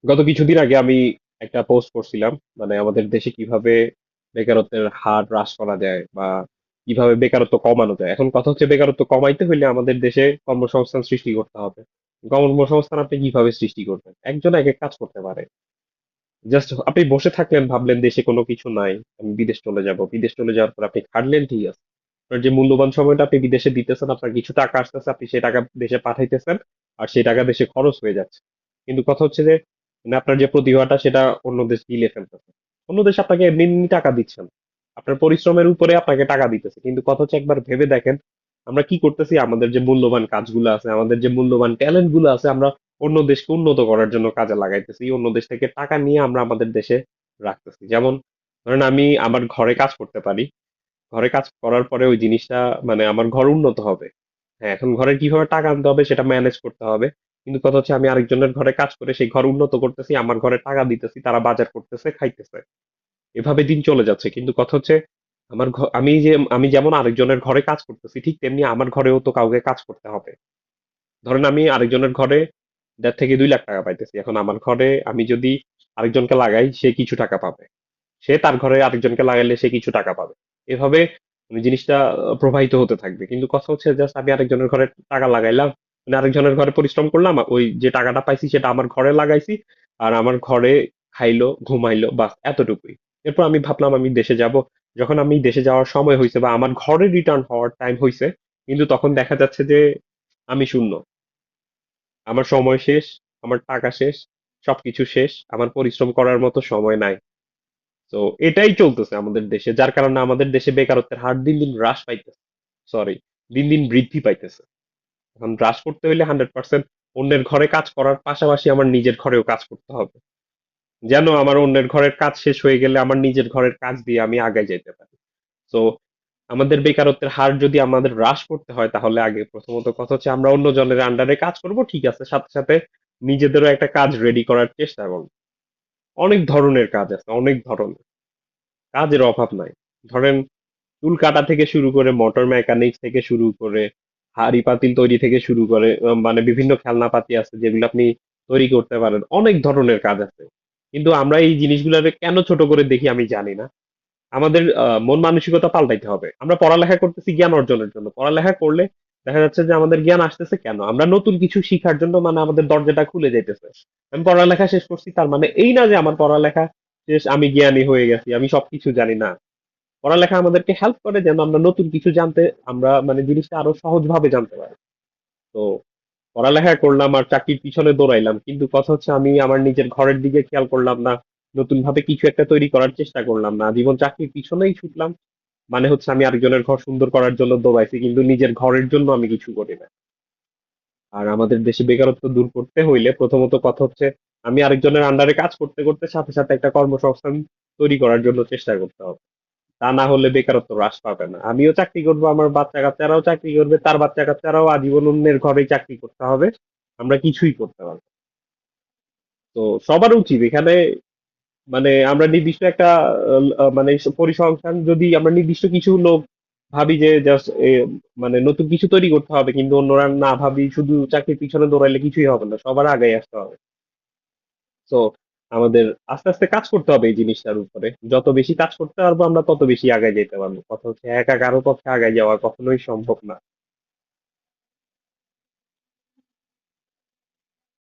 গত কিছুদিন আগে আমি একটা পোস্ট করছিলাম, মানে আমাদের দেশে কিভাবে বেকারত্বের হার হ্রাস করা যায় বা কিভাবে বেকারত্ব কমানো যায়। এখন কথা হচ্ছে, বেকারত্ব কমাইতে হলে আমাদের দেশে কর্মসংস্থান সৃষ্টি করতে হবে। কর্মসংস্থান আপনি কিভাবে সৃষ্টি করবেন? একজন এক এক কাজ করতে পারে। জাস্ট আপনি বসে থাকলেন, ভাবলেন দেশে কোনো কিছু নাই, আমি বিদেশ চলে যাব। বিদেশ চলে যাওয়ার পর আপনি খাটলেন, ঠিক আছে। আপনার যে মূল্যবান সময়টা আপনি বিদেশে দিতেছেন, আপনার কিছু টাকা আসতেছে, আপনি সেই টাকা দেশে পাঠাইতেছেন, আর সেই টাকা দেশে খরচ হয়ে যাচ্ছে। কিন্তু কথা হচ্ছে যে, মানে আপনার যে প্রতিভাটা সেটা অন্য দেশ গিলে ফেলতেছে। অন্য দেশ আপনাকে এমনি এমনি টাকা দিচ্ছেন, আপনার পরিশ্রমের উপরে আপনাকে টাকা দিতেছে। কিন্তু কথা হচ্ছে, একবার ভেবে দেখেন আমরা কি করতেছি। আমাদের যে মূল্যবান কাজগুলো আছে, আমাদের যে মূল্যবান ট্যালেন্ট গুলো আছে, আমরা অন্য দেশকে উন্নত করার জন্য কাজে লাগাইতেছি। অন্য দেশ থেকে টাকা নিয়ে আমরা আমাদের দেশে রাখতেছি। যেমন ধরেন আমি আমার ঘরে কাজ করতে পারি, ঘরে কাজ করার পরে ওই জিনিসটা, মানে আমার ঘর উন্নত হবে। হ্যাঁ, এখন ঘরে কিভাবে টাকা আনতে হবে সেটা ম্যানেজ করতে হবে। কিন্তু কথা হচ্ছে, আমি আরেকজনের ঘরে কাজ করে সেই ঘর উন্নত করতেছি, আমার ঘরে টাকা দিতেছি, তারা বাজার করতেছে, খাইতেছে। এভাবে দিন চলে যাচ্ছে। কিন্তু কথা হচ্ছে, আমি যেমন আরেকজনের ঘরে কাজ করতেছি, ঠিক তেমনি আমার ঘরেও তো কাউকে কাজ করতে হবে। ধরেন আমি আরেকজনের ঘরে 1.5 থেকে 2 লাখ টাকা পাইতেছি। এখন আমার ঘরে আমি যদি আরেকজনকে লাগাই, সে কিছু টাকা পাবে। সে তার ঘরে আরেকজনকে লাগাইলে সে কিছু টাকা পাবে। এভাবে মানে জিনিসটা প্রবাহিত হতে থাকবে। কিন্তু কথা হচ্ছে, জাস্ট আমি আরেকজনের ঘরে টাকা লাগাইলাম, মানে আরেকজনের ঘরে পরিশ্রম করলাম, ওই যে টাকাটা পাইছি সেটা আমার ঘরে লাগাইছি, আর আমার ঘরে খাইলো, ঘুমাইলো, বাস এতটুকুই। এরপর আমি ভাবলাম আমি দেশে যাব। যখন আমি দেশে যাওয়ার সময় হয়েছে বা আমার ঘরে রিটার্ন হওয়ার টাইম হয়েছে, কিন্তু তখন দেখা যাচ্ছে যে আমি শূন্য। আমার সময় শেষ, আমার টাকা শেষ, সবকিছু শেষ, আমার পরিশ্রম করার মতো সময় নাই। তো এটাই চলতেছে আমাদের দেশে, যার কারণে আমাদের দেশে বেকারত্বের হার দিন দিন হ্রাস পাইতেছে। সরি, দিন দিন বৃদ্ধি পাইতেছে। এখন হ্রাস করতে হলে 100% অন্যের ঘরে কাজ করার পাশাপাশি আমার নিজের ঘরেও কাজ করতে হবে, যেন আমার অন্যের ঘরের কাজ শেষ হয়ে গেলে আমার নিজের ঘরের কাজ দিয়ে আমি আগায় যেতে পারি। তো আমাদের বেকারত্বের হার যদি আমাদের হ্রাস করতে হয়, তাহলে আগে প্রথমত কথা হচ্ছে আমরা অন্য জনের আন্ডারে কাজ করব, ঠিক আছে, সাথে সাথে নিজেদেরও একটা কাজ রেডি করার চেষ্টা করব। অনেক ধরনের কাজ আছে, অনেক ধরনের কাজের অভাব নাই। ধরেন চুল কাটা থেকে শুরু করে মোটর মেকানিক্স থেকে শুরু করে হাঁড়ি পাতিল তৈরি থেকে শুরু করে মানে বিভিন্ন খেলনাপাতি আছে যেগুলো আপনি তৈরি করতে পারেন। অনেক ধরনের কাজ আছে। কিন্তু আমরা এই জিনিসগুলোকে কেন ছোট করে দেখি আমি জানি না। আমাদের মন মানসিকতা পাল্টাইতে হবে। আমরা পড়ালেখা করতেছি জ্ঞান অর্জনের জন্য। পড়ালেখা করলে দেখা যাচ্ছে যে আমাদের জ্ঞান আসতেছে কেন? আমরা নতুন কিছু শিখার জন্য, মানে আমাদের দরজাটা খুলে যাইতেছে। আমি পড়ালেখা শেষ করছি, তার মানে এই না যে আমার পড়ালেখা শেষ, আমি জ্ঞানী হয়ে গেছি, আমি সবকিছু জানি না। পড়ালেখা আমাদেরকে হেল্প করে যেন আমরা নতুন কিছু জানতে, আমরা মানে জিনিসটা আরো সহজভাবে জানতে পারি। তো পড়ালেখা করলাম আর চাকরির পিছনে দৌড়াইলাম, কিন্তু কথা হচ্ছে আমি আমার নিজের ঘরের দিকে খেয়াল করলাম না, নতুন ভাবে কিছু একটা তৈরি করার চেষ্টা করলাম না, জীবন চাকরির পিছনেই ছুটলাম। মানে হচ্ছে আমি আরেকজনের ঘর সুন্দর করার জন্য দৌড়াইছি, কিন্তু নিজের ঘরের জন্য আমি কিছু করি না। আর আমাদের দেশে বেকারত্ব দূর করতে হইলে প্রথমত কথা হচ্ছে, আমি আরেকজনের আন্ডারে কাজ করতে করতে সাথে সাথে একটা কর্মসংস্থান তৈরি করার জন্য চেষ্টা করতে হবে। তা না হলে বেকারত্ব হ্রাস পাবে না। আমিও চাকরি করবো, আমার বাচ্চা কাচ্চারাও চাকরি করবে, তার বাচ্চা কাচ্চারাও আজীবন অন্যের ঘরেই চাকরি করতে হবে। আমরা কিছুই করতে পারবো না। তো সবার উচিত এখানে, মানে আমরা নির্দিষ্ট একটা মানে পরিসংখ্যান, যদি আমরা নির্দিষ্ট কিছু লোক ভাবি যে জাস্ট মানে নতুন কিছু তৈরি করতে হবে, কিন্তু অন্যরা না ভাবি, শুধু চাকরির পিছনে দৌড়াইলে কিছুই হবে না, সবার আগে আসতে হবে। তো আমাদের আস্তে আস্তে কাজ করতে হবে এই জিনিসটার উপরে। যত বেশি কাজ করতে পারবো আমরা, তত বেশি আগায় যেতে পারবো। কথা হচ্ছে একা কারো পক্ষে আগায় যাওয়া কখনোই সম্ভব না।